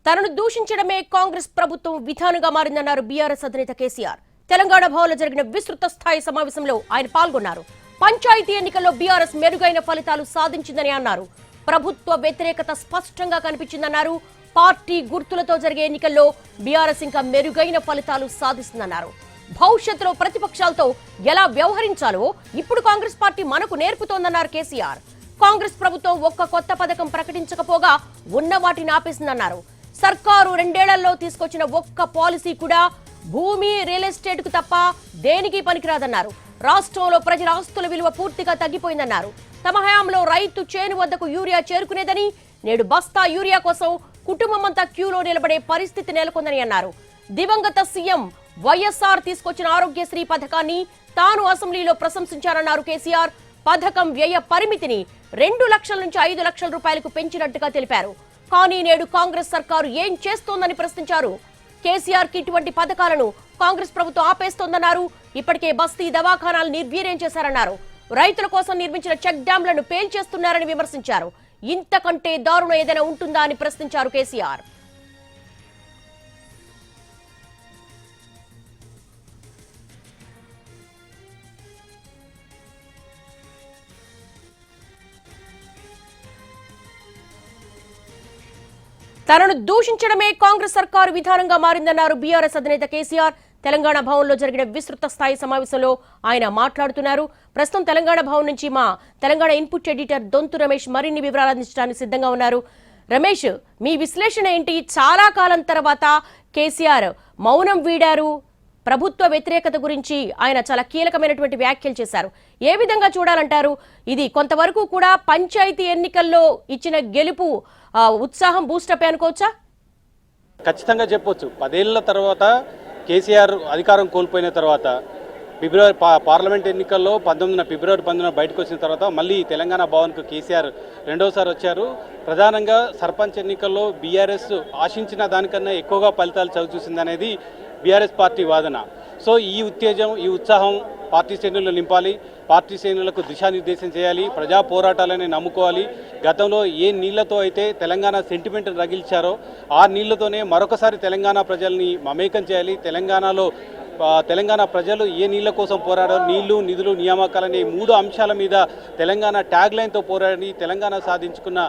తనను దూషించడమే కాంగ్రెస్ ప్రభుత్వం విధానంగా మారిందన్నారు బీఆర్ఎస్ అధినేత కేసీఆర్. తెలంగాణ భవన్లో జరిగిన విస్తృత స్థాయి సమావేశంలో ఆయన పాల్గొన్నారు. పంచాయతీ ఎన్నికల్లో బీఆర్ఎస్ మెరుగైన ఫలితాలు సాధించిందని అన్నారు. ప్రభుత్వ వ్యతిరేకత స్పష్టంగా కనిపించిందన్నారు. పార్టీ గుర్తులతో జరిగే ఎన్నికల్లో బీఆర్ఎస్ ఇంకా మెరుగైన ఫలితాలు సాధిస్తుందన్నారు. భవిష్యత్తులో ప్రతిపక్షాలతో ఎలా వ్యవహరించాలో ఇప్పుడు కాంగ్రెస్ పార్టీ మనకు నేర్పుతోందన్నారు కేసీఆర్. కాంగ్రెస్ ప్రభుత్వం ఒక్క కొత్త పథకం ప్రకటించకపోగా ఉన్న వాటిని ఆపేసిందన్నారు. సర్కారు 2 ఏళ్లలో తీసుకొచ్చిన ఒక్క పాలసీ కూడా భూమి రియల్ ఎస్టేట్ కు తప్ప దేనికి పనికిరాదన్నారు. రాష్ట్రంలో ప్రజల ఆస్తుల విలువ పూర్తిగా తగ్గిపోయిందన్నారు. తమ హయాంలో రైతు చేను వద్దకు యూరియా చేరుకునేదని, నేడు బస్తా యూరియా కోసం కుటుంబమంతా క్యూలో నిలబడే పరిస్థితి నెలకొందని అన్నారు. దివంగత సీఎం వైఎస్ఆర్ తీసుకొచ్చిన ఆరోగ్యశ్రీ పథకాన్ని తాను అసెంబ్లీలో ప్రశంసించారన్నారు కేసీఆర్. పథకం వ్యయ పరిమితిని 2 లక్షల నుంచి 5 లక్షల రూపాయలకు పెంచినట్టుగా తెలిపారు. కానీ నేడు కాంగ్రెస్ సర్కారు ఏం చేస్తోందని ప్రశ్నించారు. కేసీఆర్ కి ఇటువంటి పథకాలను కాంగ్రెస్ ప్రభుత్వం ఆపేస్తోందన్నారు. ఇప్పటికే బస్తీ దవాఖానాలు నిర్వీర్యం చేశారన్నారు. రైతుల కోసం నిర్మించిన చెక్ డ్యాంలను పేల్చేస్తున్నారని విమర్శించారు. ఇంతకంటే దారుణం ఏదైనా ఉంటుందా అని ప్రశ్నించారు కేసీఆర్. తనను దూషించడమే కాంగ్రెస్ సర్కారు విధానంగా మారిందన్నారు బీఆర్ఎస్ అధినేత కేసీఆర్. తెలంగాణ భవన్లో జరిగిన విస్తృత స్థాయి సమావేశంలో ఆయన మాట్లాడుతున్నారు. ప్రస్తుతం తెలంగాణ భవన్ నుంచి మా తెలంగాణ ఇన్పుట్ ఎడిటర్ దొంతు రమేష్ మరిన్ని వివరాలు అందించడానికి సిద్ధంగా ఉన్నారు. రమేష్, మీ విశ్లేషణ ఏంటి? చాలా కాలం తర్వాత కేసీఆర్ మౌనం వీడారు. ప్రభుత్వ వ్యతిరేకత గురించి ఆయన చాలా కీలకమైనటువంటి వ్యాఖ్యలు చేశారు. ఏ విధంగా చూడాలంటారు? ఇది కొంతవరకు కూడా పంచాయతీ ఎన్నికల్లో ఇచ్చిన గెలుపు ఉత్సాహం బూస్టప్ అనుకోవచ్చా? ఖచ్చితంగా చెప్పొచ్చు. 10 ఏళ్ల తర్వాత కేసీఆర్ అధికారం కోల్పోయిన తర్వాత పార్లమెంట్ ఎన్నికల్లో ఫిబ్రవరి 19 బయటకు వచ్చిన తర్వాత మళ్ళీ తెలంగాణ భవన్కు కేసీఆర్ రెండోసారి వచ్చారు. ప్రధానంగా సర్పంచ్ ఎన్నికల్లో బీఆర్ఎస్ ఆశించిన దానికన్నా ఎక్కువగా ఫలితాలు చవిచూసిందనేది బీఆర్ఎస్ పార్టీ వాదన. సో ఈ ఉత్తేజం, ఈ ఉత్సాహం పార్టీ శ్రేణుల్లో నింపాలి. పార్టీ శ్రేణులకు దిశానిర్దేశం చేయాలి. ప్రజా పోరాటాలని నమ్ముకోవాలి. గతంలో ఏ నీళ్లతో అయితే తెలంగాణ సెంటిమెంట్ రగిల్చారో ఆ నీళ్లతోనే మరొకసారి తెలంగాణ ప్రజల్ని మమేకం చేయాలి. తెలంగాణ ప్రజలు ఏ నీళ్ల కోసం పోరాడారు, నీళ్లు, నిధులు, నియామకాలనే 3 అంశాల మీద తెలంగాణ ట్యాగ్ లైన్తో పోరాడి తెలంగాణ సాధించుకున్న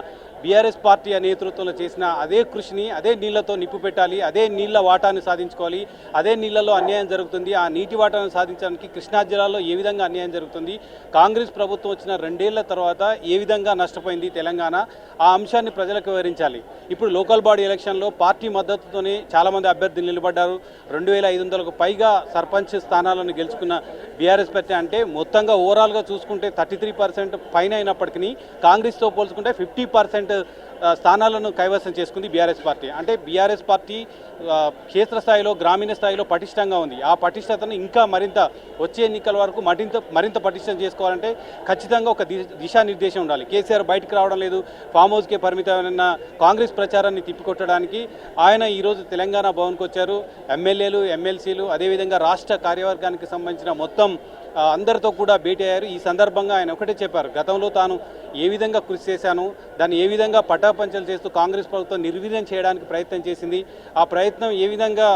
బీఆర్ఎస్ పార్టీ నేతృత్వంలో చేసిన అదే కృషిని అదే నీళ్లతో నిప్పు పెట్టాలి. అదే నీళ్ల వాటాను సాధించుకోవాలి. అదే నీళ్లలో అన్యాయం జరుగుతుంది. ఆ నీటి వాటాను సాధించడానికి కృష్ణా జిల్లాలో ఏ విధంగా అన్యాయం జరుగుతుంది, కాంగ్రెస్ ప్రభుత్వం వచ్చిన 2 ఏళ్ల తర్వాత ఏ విధంగా నష్టపోయింది తెలంగాణ, ఆ అంశాన్ని ప్రజలకు వివరించాలి. ఇప్పుడు లోకల్ బాడీ ఎలక్షన్లో పార్టీ మద్దతుతోనే చాలామంది అభ్యర్థులు నిలబడ్డారు. 2500కు పైగా సర్పంచ్ స్థానాలను గెలుచుకున్న బీఆర్ఎస్ పార్టీ అంటే మొత్తంగా ఓవరాల్గా చూసుకుంటే 33% పైన అయినప్పటికీ కాంగ్రెస్తో పోల్చుకుంటే 50% స్థానాలను కైవసం చేసుకుంది బీఆర్ఎస్ పార్టీ. అంటే బీఆర్ఎస్ పార్టీ క్షేత్రస్థాయిలో, గ్రామీణ స్థాయిలో పటిష్టంగా ఉంది. ఆ పటిష్టతను ఇంకా మరింత వచ్చే ఎన్నికల వరకు మరింత పటిష్టం చేసుకోవాలంటే ఖచ్చితంగా ఒక దిశానిర్దేశం ఉండాలి. కేసీఆర్ బయటకు రావడం లేదు. ఫామ్ హౌస్కే పరిమితమైన కాంగ్రెస్ ప్రచారాన్ని తిప్పికొట్టడానికి ఆయన ఈరోజు తెలంగాణ భవన్కి వచ్చారు. ఎమ్మెల్యేలు, ఎమ్మెల్సీలు, అదేవిధంగా రాష్ట్ర కార్యవర్గానికి సంబంధించిన మొత్తం అందరితో కూడా భేటీ అయ్యారు. ఈ సందర్భంగా ఆయన ఒకటే చెప్పారు, గతంలో తాను ఏ విధంగా కృషి చేశాను, దాన్ని ఏ విధంగా పటాపంచలు చేస్తూ కాంగ్రెస్ ప్రభుత్వం నిర్వీర్యం చేయడానికి ప్రయత్నం చేసింది, ఆ ప్రయత్నం ఏ విధంగా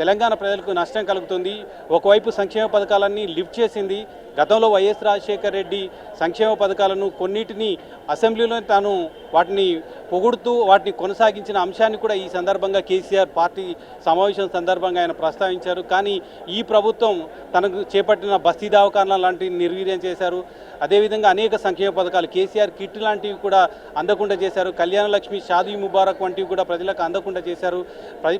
తెలంగాణ ప్రజలకు నష్టం కలుగుతుంది, ఒకవైపు సంక్షేమ పథకాలన్నీ లిఫ్ట్ చేసింది. గతంలో వైఎస్ రాజశేఖర్ రెడ్డి సంక్షేమ పథకాలను కొన్నిటిని అసెంబ్లీలో తాను వాటిని పొగుడుతూ వాటిని కొనసాగించిన అంశాన్ని కూడా ఈ సందర్భంగా కేసీఆర్ పార్టీ సమావేశం సందర్భంగా ఆయన ప్రస్తావించారు. కానీ ఈ ప్రభుత్వం తనకు చేపట్టిన బస్తీ దవాఖానా లాంటివి నిర్వీర్యం చేశారు. అదేవిధంగా అనేక సంక్షేమ పథకాలు, కేసీఆర్ కిట్ లాంటివి కూడా అందకుండా చేశారు. కళ్యాణ లక్ష్మి, షాదీ ముబారక్ వంటివి కూడా ప్రజలకు అందకుండా చేశారు.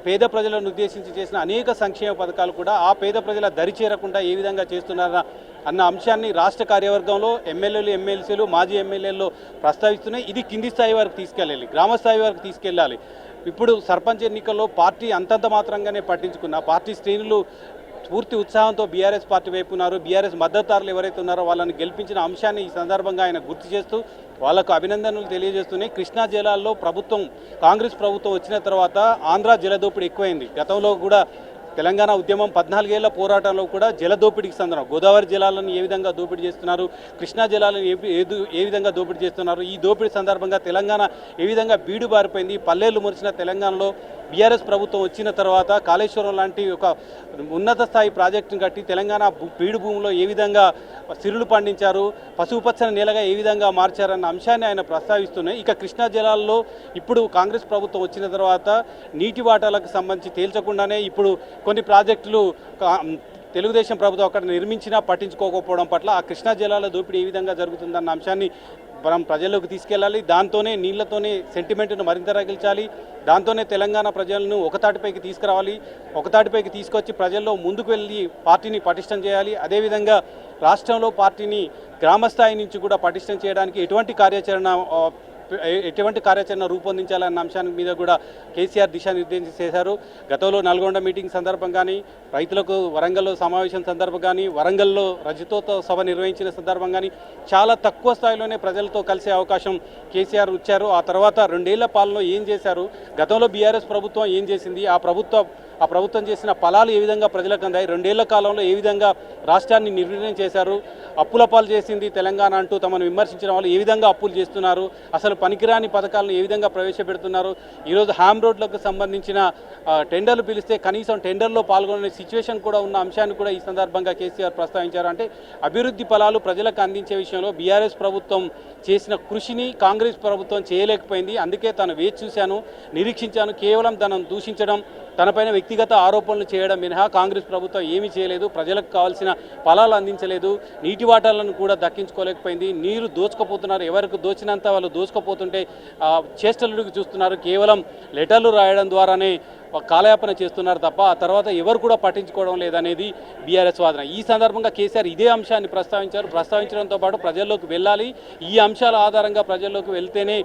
పేద ప్రజలను ఉద్దేశించి చేసిన అనేక సంక్షేమ పథకాలు కూడా ఆ పేద ప్రజల దరి చేరకుండా ఏ విధంగా చేస్తున్నారా అన్న అంశాన్ని రాష్ట్ర కార్యవర్గంలో ఎమ్మెల్యేలు, ఎమ్మెల్సీలు, మాజీ ఎమ్మెల్యేలు ప్రస్తావిస్తున్నాయి. ఇది కింది స్థాయి వరకు తీసుకెళ్ళాలి, గ్రామ స్థాయి వరకు తీసుకెళ్ళాలి. ఇప్పుడు సర్పంచ్ ఎన్నికల్లో పార్టీ అంతంత మాత్రంగానే పట్టించుకున్న పార్టీ శ్రేణులు పూర్తి ఉత్సాహంతో బీఆర్ఎస్ పార్టీ వైపు ఉన్నారు. బీఆర్ఎస్ మద్దతుదారులు ఎవరైతే ఉన్నారో వాళ్ళని గెలిపించిన అంశాన్ని ఈ సందర్భంగా ఆయన గుర్తు చేస్తూ వాళ్లకు అభినందనలు తెలియజేస్తున్నాయి. కృష్ణా జిల్లాల్లో కాంగ్రెస్ ప్రభుత్వం వచ్చిన తర్వాత ఆంధ్ర జలదోపిడి ఎక్కువైంది. గతంలో కూడా తెలంగాణ ఉద్యమం 14 ఏళ్ల పోరాటంలో కూడా జల దోపిడీకి సందర్భం గోదావరి జలాలను ఏ విధంగా దోపిడీ చేస్తున్నారు, కృష్ణా జలాలను ఏ విధంగా దోపిడీ చేస్తున్నారు, ఈ దోపిడీ సందర్భంగా తెలంగాణ ఏ విధంగా బీడు బారిపోయింది, పల్లెలు మురిసిన తెలంగాణలో బీఆర్ఎస్ ప్రభుత్వం వచ్చిన తర్వాత కాళేశ్వరం లాంటి ఒక ఉన్నత స్థాయి ప్రాజెక్టును కట్టి తెలంగాణ బీడు భూమిలో ఏ విధంగా సిరులు పండించారు, పశుపచ్చని నేలగా ఏ విధంగా మార్చారన్న అంశాన్ని ఆయన ప్రస్తావిస్తున్నాయి. ఇక కృష్ణా జలాల్లో ఇప్పుడు కాంగ్రెస్ ప్రభుత్వం వచ్చిన తర్వాత నీటి వాటాలకు సంబంధించి తేల్చకుండానే ఇప్పుడు కొన్ని ప్రాజెక్టులు తెలుగుదేశం ప్రభుత్వం అక్కడ నిర్మించినా పట్టించుకోకపోవడం పట్ల ఆ కృష్ణా జలాల దోపిడీ ఏ విధంగా జరుగుతుందన్న అంశాన్ని మనం ప్రజల్లోకి తీసుకెళ్ళాలి. దాంతోనే నీళ్లతోనే సెంటిమెంట్ను మరింత రగిల్చాలి. దాంతోనే తెలంగాణ ప్రజలను ఒకతాటిపైకి తీసుకురావాలి. ఒకతాటిపైకి తీసుకొచ్చి ప్రజల్లో ముందుకు వెళ్ళి పార్టీని పటిష్టం చేయాలి. అదేవిధంగా రాష్ట్రంలో పార్టీని గ్రామస్థాయి నుంచి కూడా పటిష్టం చేయడానికి ఎటువంటి కార్యాచరణ రూపొందించాలన్న అంశానికి మీద కూడా కేసీఆర్ దిశానిర్దేశం చేశారు. గతంలో నల్గొండ మీటింగ్ సందర్భం కానీ, రైతులకు వరంగల్లో సమావేశం సందర్భం కానీ, వరంగల్లో రజతోత్సవ సభ నిర్వహించిన సందర్భం కానీ చాలా తక్కువ స్థాయిలోనే ప్రజలతో కలిసే అవకాశం కేసీఆర్ ఇచ్చారు. ఆ తర్వాత 2 ఏళ్ల పాలనలో ఏం చేశారు, గతంలో బీఆర్ఎస్ ప్రభుత్వం ఏం చేసింది, ఆ ప్రభుత్వం చేసిన ఫలాలు ఏ విధంగా ప్రజలకు అందాయి, 2 ఏళ్ల కాలంలో ఏ విధంగా రాష్ట్రాన్ని నిర్వీర్యం చేశారు, అప్పుల పాలు చేసింది తెలంగాణ అంటూ తమను విమర్శించిన వాళ్ళు ఏ విధంగా అప్పులు చేస్తున్నారు, అసలు పనికిరాని పథకాలను ఏ విధంగా ప్రవేశపెడుతున్నారు, ఈరోజు హ్యామ్ రోడ్లకు సంబంధించిన టెండర్లు పిలిస్తే కనీసం టెండర్లో పాల్గొనే సిచ్యువేషన్ కూడా ఉన్న అంశాన్ని కూడా ఈ సందర్భంగా కేసీఆర్ ప్రస్తావించారు. అంటే అభివృద్ధి ఫలాలు ప్రజలకు అందించే విషయంలో బీఆర్ఎస్ ప్రభుత్వం చేసిన కృషిని కాంగ్రెస్ ప్రభుత్వం చేయలేకపోయింది. అందుకే తాను వేచి చూశాను, నిరీక్షించాను, కేవలం తనను దూషించడం, తనపైన వ్యక్తిగత ఆరోపణలు చేయడం మినహా కాంగ్రెస్ ప్రభుత్వం ఏమీ చేయలేదు, ప్రజలకు కావాల్సిన ఫలాలు అందించలేదు, నీటి వాటాలను కూడా దక్కించుకోలేకపోయింది. నీరు దోచుకుపోతున్నారు, ఎవరికి దోచినంత వాళ్ళు దోచుకుపోతుంటే చేష్టలుడికి చూస్తున్నారు, కేవలం లెటర్లు రాయడం ద్వారానే కాలయాపన చేస్తున్నారు తప్ప ఆ తర్వాత ఎవరు కూడా పట్టించుకోవడం లేదనేది బీఆర్ఎస్ వాదన. ఈ సందర్భంగా కేసీఆర్ ఇదే అంశాన్ని ప్రస్తావించడంతో పాటు ప్రజల్లోకి వెళ్ళాలి, ఈ అంశాల ఆధారంగా ప్రజల్లోకి వెళ్తేనే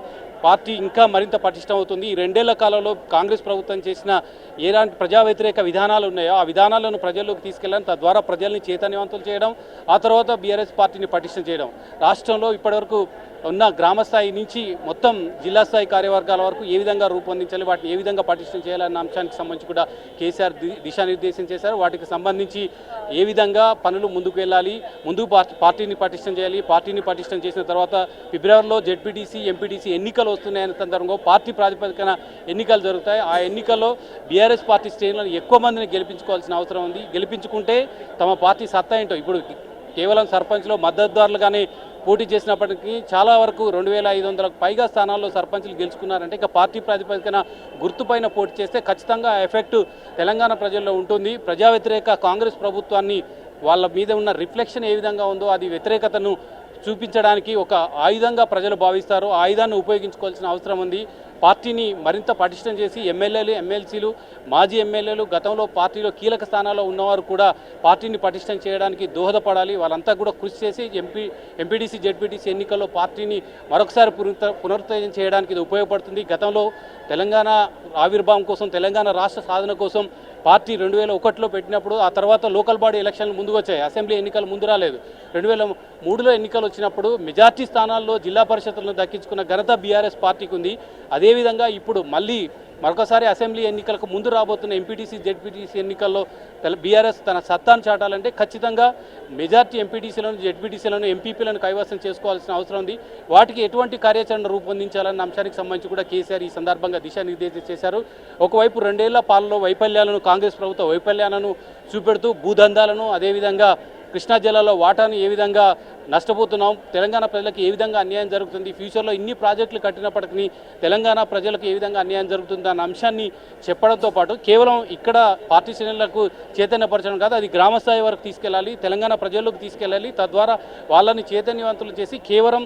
పార్టీ ఇంకా మరింత పటిష్టం అవుతుంది. ఈ 2 ఏళ్ల కాలంలో కాంగ్రెస్ ప్రభుత్వం చేసిన ఎలాంటి ప్రజా వ్యతిరేక విధానాలు ఉన్నాయో ఆ విధానాలను ప్రజల్లోకి తీసుకెళ్ళడం, తద్వారా ప్రజల్ని చైతన్యవంతులు చేయడం, ఆ తర్వాత బీఆర్ఎస్ పార్టీని పటిష్టం చేయడం. రాష్ట్రంలో ఇప్పటివరకు ఉన్న గ్రామస్థాయి నుంచి మొత్తం జిల్లా స్థాయి కార్యవర్గాల వరకు ఏ విధంగా రూపొందించాలి, వాటిని ఏ విధంగా పటిష్టం చేయాలన్న అంశానికి సంబంధించి కూడా కేసీఆర్ దిశానిర్దేశం చేశారు. వాటికి సంబంధించి ఏ విధంగా పనులు ముందుకు వెళ్ళాలి, ముందుకు పార్టీని పటిష్టం చేయాలి, పార్టీని పటిష్టం చేసిన తర్వాత ఫిబ్రవరిలో జెడ్పీటీసీ ఎంపీటీసీ ఎన్నికలు వస్తున్నాయనే సందర్భంగా పార్టీ ప్రాతిపదికన ఎన్నికలు జరుగుతాయి. ఆ ఎన్నికల్లో బీఆర్ఎస్ పార్టీ శ్రేణులను ఎక్కువ మందిని గెలిపించుకోవాల్సిన అవసరం ఉంది. గెలిపించుకుంటే తమ పార్టీ సత్తా ఏంటో, ఇప్పుడు కేవలం సర్పంచ్లో మద్దతుదారులుగానే పోటీ చేసినప్పటికీ చాలా వరకు 2500కు పైగా స్థానాల్లో సర్పంచ్లు గెలుచుకున్నారంటే ఇక పార్టీ ప్రాతిపదికన గుర్తుపైన పోటీ చేస్తే ఖచ్చితంగా ఎఫెక్ట్ తెలంగాణ ప్రజల్లో ఉంటుంది. ప్రజా వ్యతిరేక కాంగ్రెస్ ప్రభుత్వాన్ని వాళ్ళ మీద ఉన్న రిఫ్లెక్షన్ ఏ విధంగా ఉందో అది వ్యతిరేకతను చూపించడానికి ఒక ఆయుధంగా ప్రజలు భావిస్తారు. ఆ ఆయుధాన్ని ఉపయోగించుకోవాల్సిన అవసరం ఉంది. పార్టీని మరింత పటిష్టం చేసి ఎమ్మెల్యేలు, ఎమ్మెల్సీలు, మాజీ ఎమ్మెల్యేలు, గతంలో పార్టీలో కీలక స్థానాల్లో ఉన్నవారు కూడా పార్టీని పటిష్టం చేయడానికి దోహదపడాలి. వాళ్ళంతా కూడా కృషి చేసి ఎంపీటీసీ జెడ్పీటీసీ ఎన్నికల్లో పార్టీని మరొకసారి పునరుద్ధరణ చేయడానికి ఇది ఉపయోగపడుతుంది. గతంలో తెలంగాణ ఆవిర్భావం కోసం, తెలంగాణ రాష్ట్ర సాధన కోసం పార్టీ 2001లో పెట్టినప్పుడు ఆ తర్వాత లోకల్ బాడీ ఎలక్షన్లు ముందుకు వచ్చాయి, అసెంబ్లీ ఎన్నికలు ముందు రాలేదు. 2003లో ఎన్నికలు వచ్చినప్పుడు మెజార్టీ స్థానాల్లో జిల్లా పరిషత్తులను దక్కించుకున్న ఘనత బీఆర్ఎస్ పార్టీకి ఉంది. అదేవిధంగా ఇప్పుడు మళ్ళీ మరొకసారి అసెంబ్లీ ఎన్నికలకు ముందు రాబోతున్న ఎంపీటీసీ జెడ్పీటీసీ ఎన్నికల్లో బీఆర్ఎస్ తన సత్తాను చాటాలంటే ఖచ్చితంగా మెజార్టీ ఎంపీటీసీలను, జెడ్పీటీసీలను, ఎంపీపీలను కైవసం చేసుకోవాల్సిన అవసరం ఉంది. వాటికి ఎటువంటి కార్యాచరణ రూపొందించాలన్న అంశానికి సంబంధించి కూడా కేసీఆర్ ఈ సందర్భంగా దిశానిర్దేశం చేశారు. ఒకవైపు 2 ఏళ్ల పాలనలో వైఫల్యాలను, కాంగ్రెస్ ప్రభుత్వ వైఫల్యాలను చూపెడుతూ భూదందాలను, అదేవిధంగా కృష్ణా జిల్లాలో వాటాను ఏ విధంగా నష్టపోతున్నాం, తెలంగాణ ప్రజలకు ఏ విధంగా అన్యాయం జరుగుతుంది, ఫ్యూచర్లో ఇన్ని ప్రాజెక్టులు కట్టినప్పటికీ తెలంగాణ ప్రజలకు ఏ విధంగా అన్యాయం జరుగుతుంది అన్న అంశాన్ని చెప్పడంతో పాటు కేవలం ఇక్కడ పార్టీ శ్రేణులకు చైతన్యపరచడం కాదు, అది గ్రామస్థాయి వరకు తీసుకెళ్ళాలి, తెలంగాణ ప్రజల్లోకి తీసుకెళ్ళాలి. తద్వారా వాళ్ళని చైతన్యవంతులు చేసి కేవలం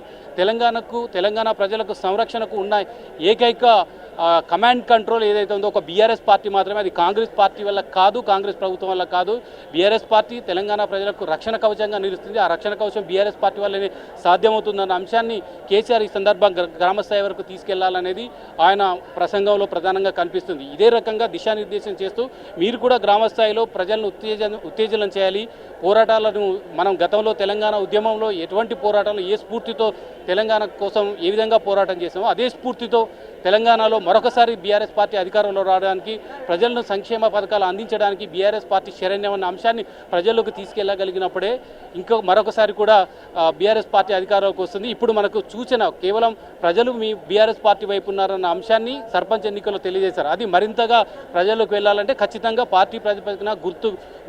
తెలంగాణ ప్రజలకు సంరక్షణకు ఉన్న ఏకైక కమాండ్ కంట్రోల్ ఏదైతే ఉందో ఒక బీఆర్ఎస్ పార్టీ మాత్రమే. అది కాంగ్రెస్ పార్టీ వల్ల కాదు, కాంగ్రెస్ ప్రభుత్వం వల్ల కాదు. బీఆర్ఎస్ పార్టీ తెలంగాణ ప్రజలకు రక్షణ కవచంగా నిలుస్తుంది. ఆ రక్షణ కవచం బీఆర్ఎస్ పార్టీ వల్లనే సాధ్యమవుతుందన్న అంశాన్ని కేసీఆర్ ఈ సందర్భంగా గ్రామస్థాయి వరకు తీసుకెళ్లాలనేది ఆయన ప్రసంగంలో ప్రధానంగా కనిపిస్తుంది. ఇదే రకంగా దిశానిర్దేశం చేస్తూ మీరు కూడా గ్రామస్థాయిలో ప్రజలను ఉత్తేజనం చేయాలి. పోరాటాలను మనం గతంలో తెలంగాణ ఉద్యమంలో ఎటువంటి పోరాటాలు, ఏ స్ఫూర్తితో తెలంగాణ కోసం ఏ విధంగా పోరాటం చేసామో అదే స్ఫూర్తితో తెలంగాణలో మరొకసారి బీఆర్ఎస్ పార్టీ అధికారంలో రావడానికి, ప్రజలను సంక్షేమ పథకాలు అందించడానికి బీఆర్ఎస్ పార్టీ శరణ్యం అన్న అంశాన్ని ప్రజల్లోకి తీసుకెళ్లగలిగినప్పుడే మరొకసారి కూడా బీఆర్ఎస్ పార్టీ అధికారంలోకి వస్తుంది. ఇప్పుడు మనకు సూచన కేవలం ప్రజలు మీ బీఆర్ఎస్ పార్టీ వైపు ఉన్నారన్న అంశాన్ని సర్పంచ్ ఎన్నికల్లో తెలియజేశారు. అది మరింతగా ప్రజల్లోకి వెళ్ళాలంటే ఖచ్చితంగా పార్టీ ప్రాతిపదికన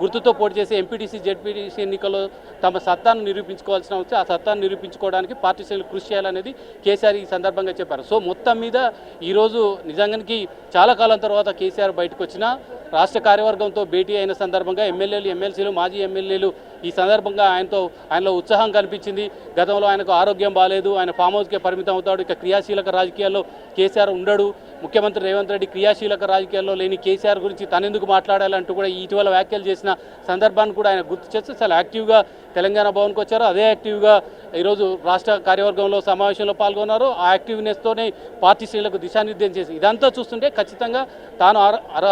గుర్తుతో పోటీ చేసే ఎంపీటీసీ జెడ్పీటీసీ ఎన్నికల్లో తమ సత్తాను నిరూపించుకోవాల్సిన అవసరం, ఆ సత్తాను నిరూపించుకోవడానికి పార్టీ శ్రేణులు కృషి చేయాలనేది కేసీఆర్ ఈ సందర్భంగా చెప్పారు. సో మొత్తం మీద ఈరోజు నిజంగానికి చాలా కాలం తర్వాత కేసీఆర్ బయటకు వచ్చిన రాష్ట్ర కార్యవర్గంతో భేటీ అయిన సందర్భంగా ఎమ్మెల్యేలు, ఎమ్మెల్సీలు, మాజీ ఎమ్మెల్యేలు ఈ సందర్భంగా ఆయనలో ఉత్సాహం కనిపించింది. గతంలో ఆయనకు ఆరోగ్యం బాగాలేదు, ఆయన ఫామ్ హౌస్కే పరిమితం అవుతాడు, ఇక క్రియాశీలక రాజకీయాల్లో కేసీఆర్ ఉండడు, ముఖ్యమంత్రి రేవంత్ రెడ్డి క్రియాశీలక రాజకీయాల్లో లేని కేసీఆర్ గురించి తనెందుకు మాట్లాడాలంటూ కూడా ఇటీవల వ్యాఖ్యలు చేసిన సందర్భాన్ని కూడా ఆయన గుర్తు చేస్తూ చాలా యాక్టివ్గా తెలంగాణ భవన్కి వచ్చారు. అదే యాక్టివ్గా ఈరోజు రాష్ట్ర కార్యవర్గంలో సమావేశంలో పాల్గొన్నారు. ఆ యాక్టివ్నెస్తోనే పార్టీ శ్రేణులకు దిశానిర్దేశం చేసి ఇదంతా చూస్తుంటే ఖచ్చితంగా తాను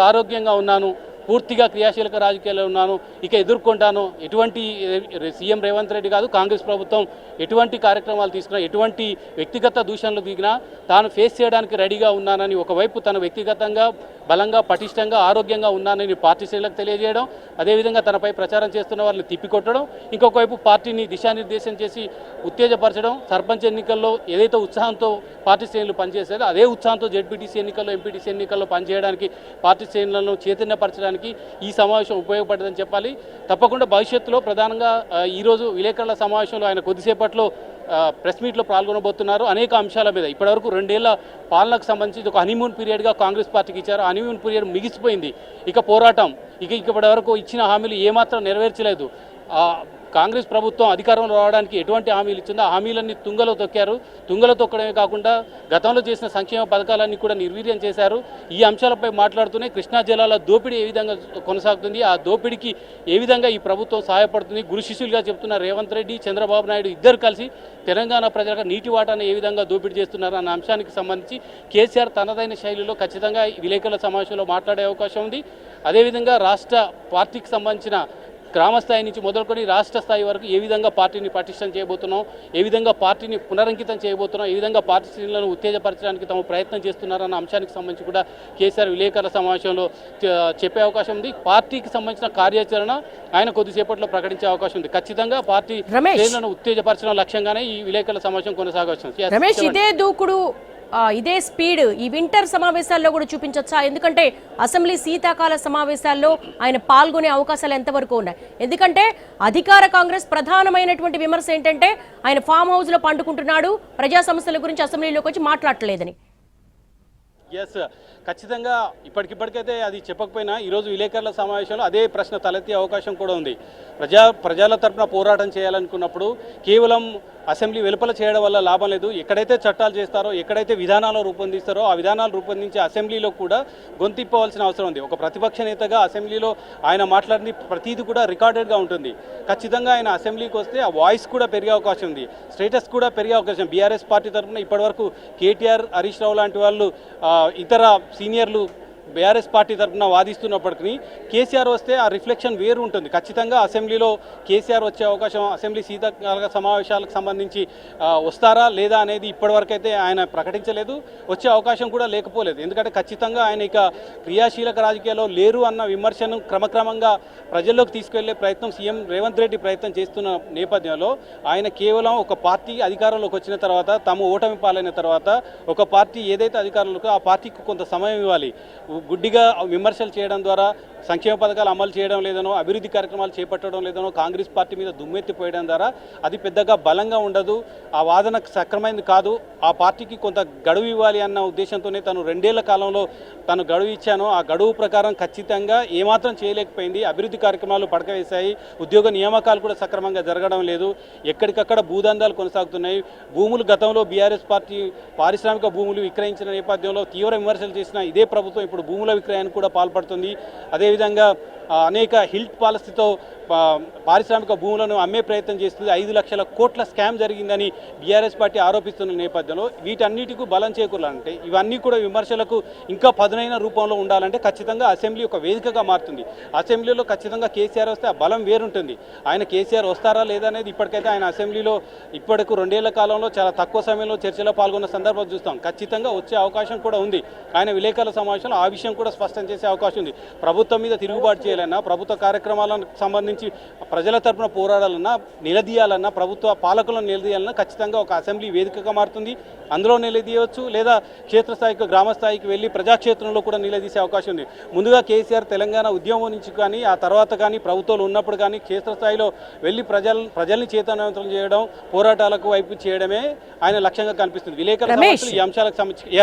ఆరోగ్యంగా ఉన్నాను, పూర్తిగా క్రియాశీలక రాజకీయాల్లో ఉన్నాను, ఇక ఎదుర్కొంటాను, ఎటువంటి సీఎం రేవంత్ రెడ్డి కాదు కాంగ్రెస్ ప్రభుత్వం ఎటువంటి కార్యక్రమాలు తీసుకున్నా, ఎటువంటి వ్యక్తిగత దూషణలు దిగినా తాను ఫేస్ చేయడానికి రెడీగా ఉన్నానని ఒకవైపు తన వ్యక్తిగతంగా బలంగా, పటిష్టంగా, ఆరోగ్యంగా ఉన్నానని పార్టీ శ్రేణులకు తెలియజేయడం, అదేవిధంగా తనపై ప్రచారం చేస్తున్న వారిని తిప్పికొట్టడం, ఇంకొక వైపు పార్టీని దిశానిర్దేశం చేసి ఉత్తేజపరచడం, సర్పంచ్ ఎన్నికల్లో ఏదైతే ఉత్సాహంతో పార్టీ శ్రేణులు పనిచేశారో అదే ఉత్సాహంతో జెడ్పీటీసీ ఎన్నికల్లో, ఎంపీటీసీ ఎన్నికల్లో పనిచేయడానికి, పార్టీ శ్రేణులను చైతన్యపరచడానికి ఈ సమావేశం ఉపయోగపడదని చెప్పాలి. తప్పకుండా భవిష్యత్తులో ప్రధానంగా ఈరోజు విలేకరుల సమావేశంలో ఆయన కొద్దిసేపట్లో ప్రెస్ మీట్లో పాల్గొనబోతున్నారు. అనేక అంశాల మీద ఇప్పటివరకు 2 ఏళ్ల పాలనకు సంబంధించి ఒక హనీమూన్ పీరియడ్గా కాంగ్రెస్ పార్టీకి ఇచ్చారు. హనీమూన్ పీరియడ్ ముగిసిపోయింది. ఇక పోరాటం, ఇప్పటివరకు ఇచ్చిన హామీలు ఏమాత్రం నెరవేర్చలేదు. కాంగ్రెస్ ప్రభుత్వం అధికారంలో రావడానికి ఎటువంటి హామీలు ఇచ్చిందో ఆ హామీలన్నీ తుంగలో తొక్కారు. తుంగలో తొక్కడమే కాకుండా గతంలో చేసిన సంక్షేమ పథకాలన్నీ కూడా నిర్వీర్యం చేశారు. ఈ అంశాలపై మాట్లాడుతూనే కృష్ణా జలాల దోపిడీ ఏ విధంగా కొనసాగుతుంది, ఆ దోపిడీకి ఏ విధంగా ఈ ప్రభుత్వం సహాయపడుతుంది, గురు శిష్యులుగా చెప్తున్న రేవంత్ రెడ్డి, చంద్రబాబు నాయుడు ఇద్దరు కలిసి తెలంగాణ ప్రజలకు నీటి వాటాను ఏ విధంగా దోపిడీ చేస్తున్నారు అన్న అంశానికి సంబంధించి కేసీఆర్ తనదైన శైలిలో ఖచ్చితంగా విలేకరుల సమావేశంలో మాట్లాడే అవకాశం ఉంది. అదేవిధంగా రాష్ట్ర పార్టీకి సంబంధించిన గ్రామస్థాయి నుంచి మొదలుకొని రాష్ట్ర స్థాయి వరకు ఏ విధంగా పార్టీని పటిష్టం చేయబోతున్నాం, ఏ విధంగా పార్టీని పునరంకితం చేయబోతున్నాం, ఏ విధంగా పార్టీ శ్రేణులను ఉత్తేజపరచడానికి తమ ప్రయత్నం చేస్తున్నారన్న అంశానికి సంబంధించి కూడా కేసీఆర్ విలేకరుల సమావేశంలో చెప్పే అవకాశం ఉంది. పార్టీకి సంబంధించిన కార్యాచరణ ఆయన కొద్దిసేపట్లో ప్రకటించే అవకాశం ఉంది. ఖచ్చితంగా పార్టీ శ్రేణులను ఉత్తేజపరచడం లక్ష్యంగానే ఈ విలేకరుల సమావేశం కొనసాగవచ్చు. రమేష్, ఇదే దూకుడు, ఇదే స్పీడ్ ఈ వింటర్ సమావేశాల్లో కూడా చూపించొచ్చా? ఎందుకంటే అసెంబ్లీ శీతాకాల సమావేశాల్లో ఆయన పాల్గొనే అవకాశాలు ఎంతవరకు ఉన్నాయి? ఎందుకంటే అధికార కాంగ్రెస్ ప్రధానమైనటువంటి విమర్శ ఏంటంటే ఆయన ఫామ్ హౌస్ లో పండుకుంటున్నాడు, ప్రజా సమస్యల గురించి అసెంబ్లీలోకి వచ్చి మాట్లాడలేదని. ఎస్, ఖచ్చితంగా ఇప్పటికిప్పటికైతే అది చెప్పకపోయినా ఈరోజు విలేకరుల సమావేశంలో అదే ప్రశ్న తలెత్తే అవకాశం కూడా ఉంది. ప్రజల తరపున పోరాటం చేయాలనుకున్నప్పుడు కేవలం అసెంబ్లీ వెలుపల చేయడం వల్ల లాభం లేదు. ఎక్కడైతే చట్టాలు చేస్తారో, ఎక్కడైతే విధానాలు రూపొందిస్తారో ఆ విధానాలు రూపొందించి అసెంబ్లీలో కూడా గొంతిప్పవలసిన అవసరం ఉంది. ఒక ప్రతిపక్ష నేతగా అసెంబ్లీలో ఆయన మాట్లాడింది ప్రతిదీ కూడా రికార్డెడ్గా ఉంటుంది. ఖచ్చితంగా ఆయన అసెంబ్లీకి వస్తే ఆ వాయిస్ కూడా పెరిగే అవకాశం ఉంది, స్టేటస్ కూడా పెరిగే అవకాశం. బీఆర్ఎస్ పార్టీ తరఫున ఇప్పటివరకు కేటీఆర్, హరీష్ రావు లాంటి వాళ్ళు, ఇతర సీనియర్లు బీఆర్ఎస్ పార్టీ తరఫున వాదిస్తున్నప్పటికీ కేసీఆర్ వస్తే ఆ రిఫ్లెక్షన్ వేరు ఉంటుంది. ఖచ్చితంగా అసెంబ్లీలో కేసీఆర్ వచ్చే అవకాశం, అసెంబ్లీ శీతాకాల సమావేశాలకు సంబంధించి వస్తారా లేదా అనేది ఇప్పటివరకు అయితే ఆయన ప్రకటించలేదు. వచ్చే అవకాశం కూడా లేకపోలేదు. ఎందుకంటే ఖచ్చితంగా ఆయన ఇక క్రియాశీలక రాజకీయాల్లో లేరు అన్న విమర్శను క్రమక్రమంగా ప్రజల్లోకి తీసుకెళ్లే ప్రయత్నం సీఎం రేవంత్ రెడ్డి ప్రయత్నం చేస్తున్న నేపథ్యంలో ఆయన కేవలం ఒక పార్టీ అధికారంలోకి వచ్చిన తర్వాత, తాము ఓటమి పాలైన తర్వాత ఒక పార్టీ ఏదైతే అధికారంలోకి ఆ పార్టీకి కొంత సమయం ఇవ్వాలి. గుడ్డిగా విమర్శలు చేయడం ద్వారా సంక్షేమ పథకాలు అమలు చేయడం లేదనో, అభివృద్ధి కార్యక్రమాలు చేపట్టడం లేదనో, కాంగ్రెస్ పార్టీ మీద దుమ్మెత్తిపోయడం ద్వారా అది పెద్దగా బలంగా ఉండదు, ఆ వాదన సక్రమైనది కాదు, ఆ పార్టీకి కొంత గడువు ఇవ్వాలి అన్న ఉద్దేశంతోనే తను 2 ఏళ్ల కాలంలో తను గడువు ఇచ్చాను. ఆ గడువు ప్రకారం ఖచ్చితంగా ఏమాత్రం చేయలేకపోయింది. అభివృద్ధి కార్యక్రమాలు పడకవేశాయి, ఉద్యోగ నియామకాలు కూడా సక్రమంగా జరగడం లేదు, ఎక్కడికక్కడ భూదందాలు కొనసాగుతున్నాయి. భూములు గతంలో బీఆర్ఎస్ పార్టీ పారిశ్రామిక భూములు విక్రయించిన నేపథ్యంలో తీవ్ర విమర్శలు చేసిన ఇదే ప్రభుత్వం ఇప్పుడు భూముల విక్రయానికి కూడా పాల్పడుతుంది. అదేవిధంగా అనేక హిల్ట్ పాలసీతో పారిశ్రామిక భూములను అమ్మే ప్రయత్నం చేస్తుంది. 5 లక్షల కోట్ల స్కామ్ జరిగిందని బీఆర్ఎస్ పార్టీ ఆరోపిస్తున్న నేపథ్యంలో వీటన్నిటికీ బలం చేకూరాలంటే ఇవన్నీ కూడా విమర్శలకు ఇంకా పదునైన రూపంలో ఉండాలంటే ఖచ్చితంగా అసెంబ్లీ ఒక వేదికగా మారుతుంది. అసెంబ్లీలో ఖచ్చితంగా కేసీఆర్ వస్తే ఆ బలం వేరుంటుంది. ఆయన కేసీఆర్ వస్తారా లేదా అనేది ఇప్పటికైతే ఆయన అసెంబ్లీలో ఇప్పటికు 2 ఏళ్ల కాలంలో చాలా తక్కువ సమయంలో చర్చలో పాల్గొన్న సందర్భం చూస్తాం. ఖచ్చితంగా వచ్చే అవకాశం కూడా ఉంది. ఆయన విలేకరుల సమావేశంలో ఆ విషయం కూడా స్పష్టం చేసే అవకాశం ఉంది. ప్రభుత్వం మీద తిరుగుబాటు చేయాలన్నా, ప్రభుత్వ కార్యక్రమాలకు సంబంధించి ప్రజల తరపున పోరాడాలన్నా, నిలదీయాలన్నా, ప్రభుత్వ పాలకులను నిలదీయాలన్నా ఖచ్చితంగా ఒక అసెంబ్లీ వేదికగా మారుతుంది. అందులో నిలదీయవచ్చు, లేదా క్షేత్రస్థాయికి గ్రామ స్థాయికి వెళ్ళి ప్రజాక్షేత్రంలో కూడా నిలదీసే అవకాశం ఉంది. ముందుగా కేసీఆర్ తెలంగాణ ఉద్యమం నుంచి కానీ ఆ తర్వాత కానీ ప్రభుత్వాలు ఉన్నప్పుడు కానీ క్షేత్రస్థాయిలో వెళ్ళి ప్రజల్ని చైతన్యవంతం చేయడం, పోరాటాలకు వైపు చేయడమే ఆయన లక్ష్యంగా కనిపిస్తుంది. విలేకరుల సమావేశంలో ఈ అంశాలకు సంబంధించి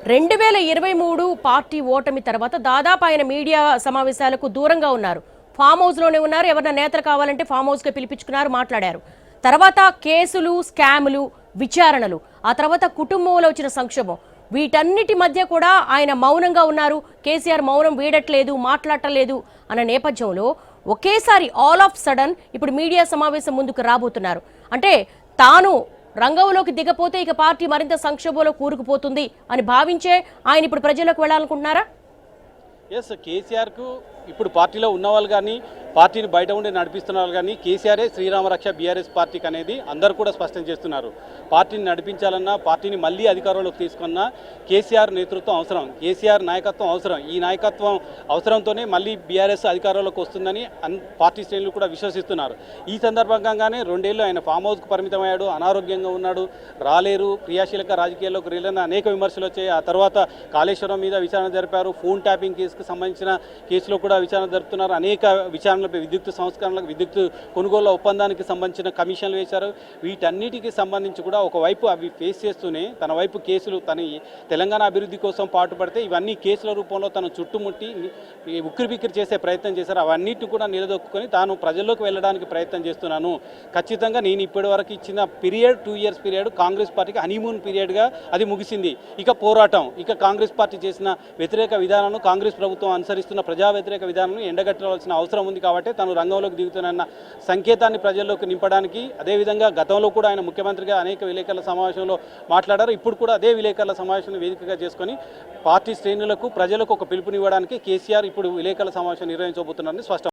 2023 పార్టీ ఓటమి తర్వాత దాదాపు ఆయన మీడియా సమావేశాలకు దూరంగా ఉన్నారు. ఫామ్ హౌస్లోనే ఉన్నారు. ఎవరైనా నేతలు కావాలంటే ఫామ్ హౌస్కి పిలిపించుకున్నారు, మాట్లాడారు. తర్వాత కేసులు, స్కాములు, విచారణలు, ఆ తర్వాత కుటుంబంలో వచ్చిన సంక్షోభం, వీటన్నిటి మధ్య కూడా ఆయన మౌనంగా ఉన్నారు. కేసీఆర్ మౌనం వీడట్లేదు, మాట్లాడటలేదు అన్న నేపథ్యంలో ఒకేసారి ఆల్ ఆఫ్ సడన్ ఇప్పుడు మీడియా సమావేశం ముందుకు రాబోతున్నారు. అంటే తాను రంగంలోకి దిగపోతే ఇక పార్టీ మరింత సంక్షోభంలో కూరుకుపోతుంది అని భావించే ఆయన ఇప్పుడు ప్రజలకు వెళ్ళాలనుకుంటున్నారా? కేసీఆర్కు ఇప్పుడు పార్టీలో ఉన్నవాళ్ళు కానీ పార్టీని బయట ఉండి నడిపిస్తున్న వాళ్ళు కానీ కేసీఆరే శ్రీరామరక్ష బీఆర్ఎస్ పార్టీకి అనేది అందరూ కూడా స్పష్టం చేస్తున్నారు. పార్టీని నడిపించాలన్నా, పార్టీని మళ్ళీ అధికారంలోకి తీసుకున్నా కేసీఆర్ నేతృత్వం అవసరం, కేసీఆర్ నాయకత్వం అవసరం. ఈ నాయకత్వం అవసరంతోనే మళ్ళీ బీఆర్ఎస్ అధికారంలోకి వస్తుందని పార్టీ శ్రేణులు కూడా విశ్వసిస్తున్నారు. ఈ సందర్భంగానే 2 ఏళ్ళు ఆయన ఫామ్ హౌస్కు పరిమితమయ్యాడు, అనారోగ్యంగా ఉన్నాడు, రాలేరు, క్రియాశీలక రాజకీయాల్లోకి వెళ్ళిన అనేక విమర్శలు వచ్చాయి. ఆ తర్వాత కాళేశ్వరం మీద విచారణ జరిపారు, ఫోన్ ట్యాపింగ్ కేసుకు సంబంధించిన కేసులో కూడా విచారణ జరుపుతున్నారు. అనేక విచారణలపై విద్యుత్ సంస్కరణలకు, విద్యుత్ కొనుగోలు ఒప్పందానికి సంబంధించిన కమిషన్లు వేశారు. వీటన్నిటికీ సంబంధించి కూడా ఒకవైపు అవి ఫేస్ చేస్తూనే తన వైపు కేసులు, తన తెలంగాణ అభివృద్ధి కోసం పాటుపడితే ఇవన్నీ కేసుల రూపంలో తను చుట్టుముట్టి ఉక్కిరిబిక్కిరి చేసే ప్రయత్నం చేశారు. అవన్నిటి కూడా నిలదొక్కుని తాను ప్రజల్లోకి వెళ్ళడానికి ప్రయత్నం చేస్తున్నాను. ఖచ్చితంగా నేను ఇప్పటి వరకు ఇచ్చిన పీరియడ్ 2 ఇయర్స్ పీరియడ్ కాంగ్రెస్ పార్టీకి హనీమూన్ పీరియడ్గా అది ముగిసింది. ఇక పోరాటం, ఇక కాంగ్రెస్ పార్టీ చేసిన వ్యతిరేక విధానాలను, కాంగ్రెస్ ప్రభుత్వం అనుసరిస్తున్న ప్రజా వ్యతిరేక విధానాలను ఎండగట్టవలసిన అవసరం ఉంది. కాబట్టి తను రంగంలోకి దిగుతున్న సంకేతాన్ని ప్రజల్లోకి నింపడానికి, అదేవిధంగా గతంలో కూడా ఆయన ముఖ్యమంత్రిగా అనేక విలేకరుల సమావేశంలో మాట్లాడారు. ఇప్పుడు కూడా అదే విలేకరుల సమావేశం వేదికగా చేసుకొని పార్టీ శ్రేణులకు, ప్రజలకు ఒక పిలుపునివ్వడానికి కేసీఆర్ ఇప్పుడు విలేకరుల సమావేశం నిర్వహించబోతున్నారని స్పష్టం.